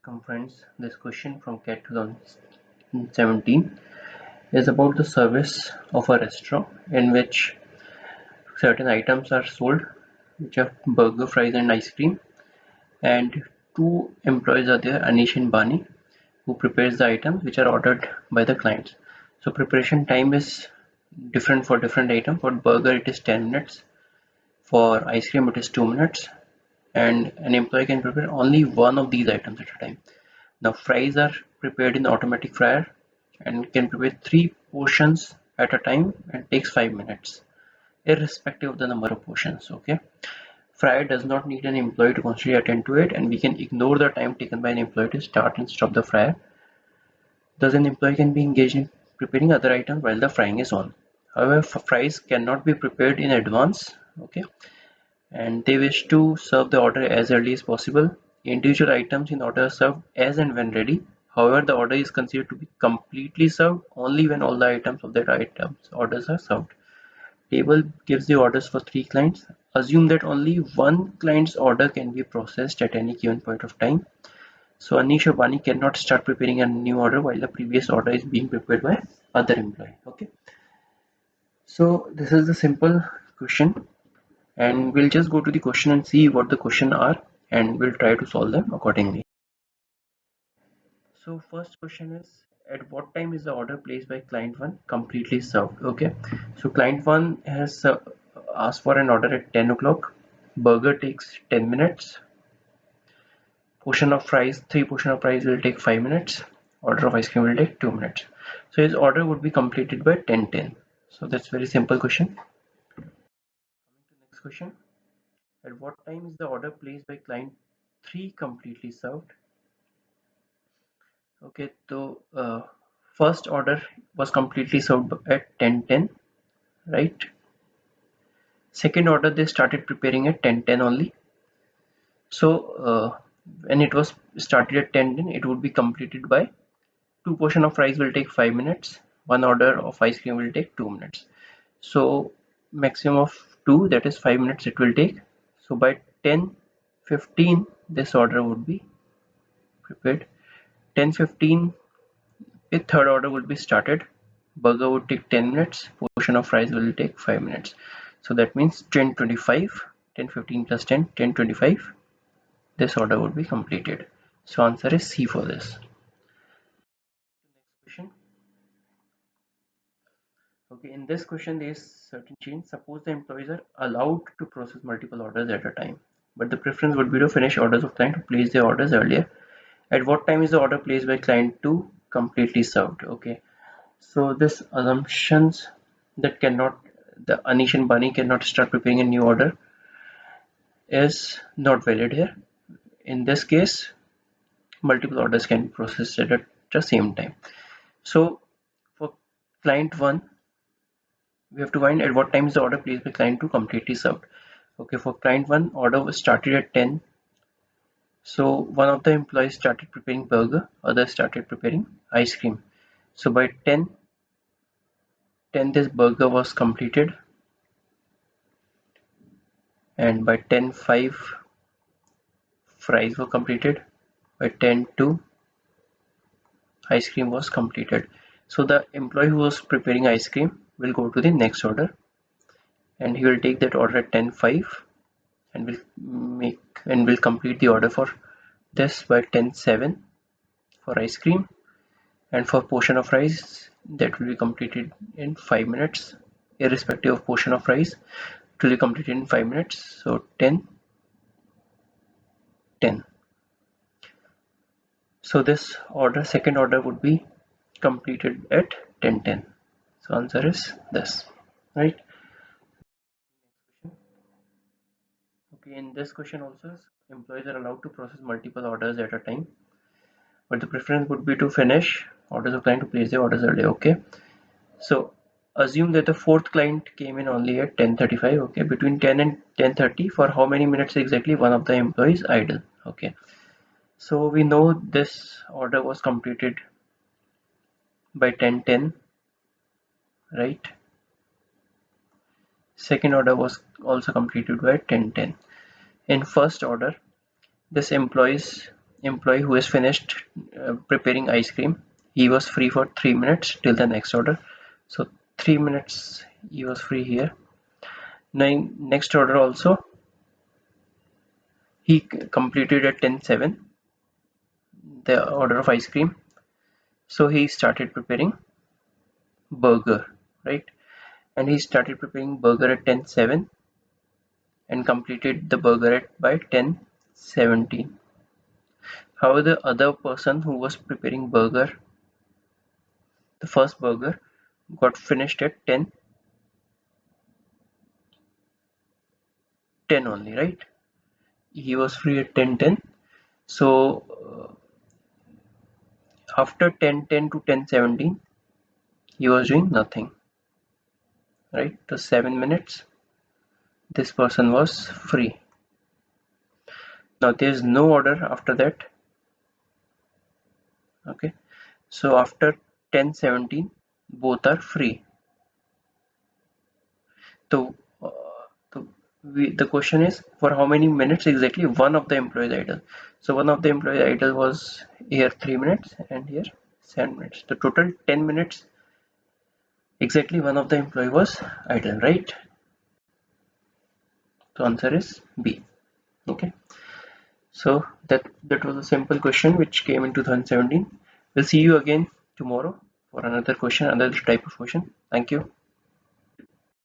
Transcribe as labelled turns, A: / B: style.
A: Welcome friends, this question from CAT 2017 is about the service of a restaurant in which certain items are sold, which are burger, fries and ice cream, and two employees are there, Anish and Bani, who prepares the items which are ordered by the clients. So preparation time is different for different items. For burger it is 10 minutes, for ice cream it is 2 minutes, and an employee can prepare only one of these items at a time. Now fries are prepared in automatic fryer and can prepare 3 portions at a time and takes 5 minutes irrespective of the number of portions. Okay, fryer does not need an employee to constantly attend to it, and we can ignore the time taken by an employee to start and stop the fryer. Thus an employee can be engaged in preparing other items while the frying is on. However, fries cannot be prepared in advance. Okay, and they wish to serve the order as early as possible. Individual items in order are served as and when ready. However, the order is considered to be completely served only when all the items of that items orders are served. Table gives the orders for 3 clients. Assume that only one client's order can be processed at any given point of time. So Anish or Bani cannot start preparing a new order while the previous order is being prepared by other employee. Okay. So this is the simple question, and we'll just go to the question and see what the question are, and we'll try to solve them accordingly. So first question is, at what time is the order placed by client 1 completely served? Okay, so client 1 has asked for an order at 10 o'clock. Burger takes 10 minutes. Portion of fries, 3 portion of fries will take 5 minutes. Order of ice cream will take 2 minutes. So his order would be completed by 10:10. So that's very simple question. Coming to next question. At what time is the order placed by client 3 completely served? Okay, so first order was completely served at 10:10, right? Second order they started preparing at 10:10 only. So when it was started at 10:10, it would be completed by 2 portion of rice will take 5 minutes. One order of ice cream will take 2 minutes. So maximum of 2, that is 5 minutes it will take. So by 10:15 this order would be prepared. 10:15 a third order would be started. Burger would take 10 minutes. Portion of fries will take 5 minutes. So that means 10:25, 10:15 plus 10, 10:25. This order would be completed. So answer is C for this. Next question. Okay, in this question there is certain change. Suppose the employees are allowed to process multiple orders at a time, but the preference would be to finish orders of client to place their orders earlier. At what time is the order placed by client 2 completely served? Okay, so this assumptions that cannot the Anish and Bani cannot start preparing a new order is not valid here. In this case, multiple orders can be processed at the same time. So for client 1, we have to find at what time is the order placed by client 2 completely served. Okay, for client 1, order was started at 10. So one of the employees started preparing burger, other started preparing ice cream. So by 10 this burger was completed, and by 10:05 fries were completed. By 10:02 ice cream was completed. So the employee who was preparing ice cream will go to the next order, and he will take that order at 10:05 and will complete the order for this by 10:07 for ice cream, and for portion of rice that will be completed in 5 minutes irrespective of portion of rice. It will be completed in 5 minutes. So 10:10. So this order, second order, would be completed at 10:10. So answer is this, right? Okay, in this question also, employees are allowed to process multiple orders at a time, but the preference would be to finish orders of client to place their orders early. Okay, so assume that the fourth client came in only at 10:35. Okay, between 10 and 10:30, for how many minutes exactly one of the employees idle? Okay, so we know this order was completed by 10:10, right? Second order was also completed by 10:10. In first order, this employees employee who has finished preparing ice cream. He was free for 3 minutes till the next order. So 3 minutes he was free here. Now next order also he completed at 10:07 the order of ice cream. So he started preparing burger, right? And he started preparing burger at 10:07 and completed the burger at by 10:17. However, the other person who was preparing burger, the first burger, got finished at 10:10 only, right? He was free at 10:10. So after 10:10 to 10:17, he was doing nothing, right? The 7 minutes, this person was free. Now there is no order after that. Okay, so after 10:17, both are free. So, the question is for how many minutes exactly one of the employees idle. So one of the employees idle was here 3 minutes and here 7 minutes. The total 10 minutes exactly one of the employee was idle, right? The answer is B. Okay. So that was a simple question which came in 2017. We'll see you again tomorrow for another question, another type of question. Thank you.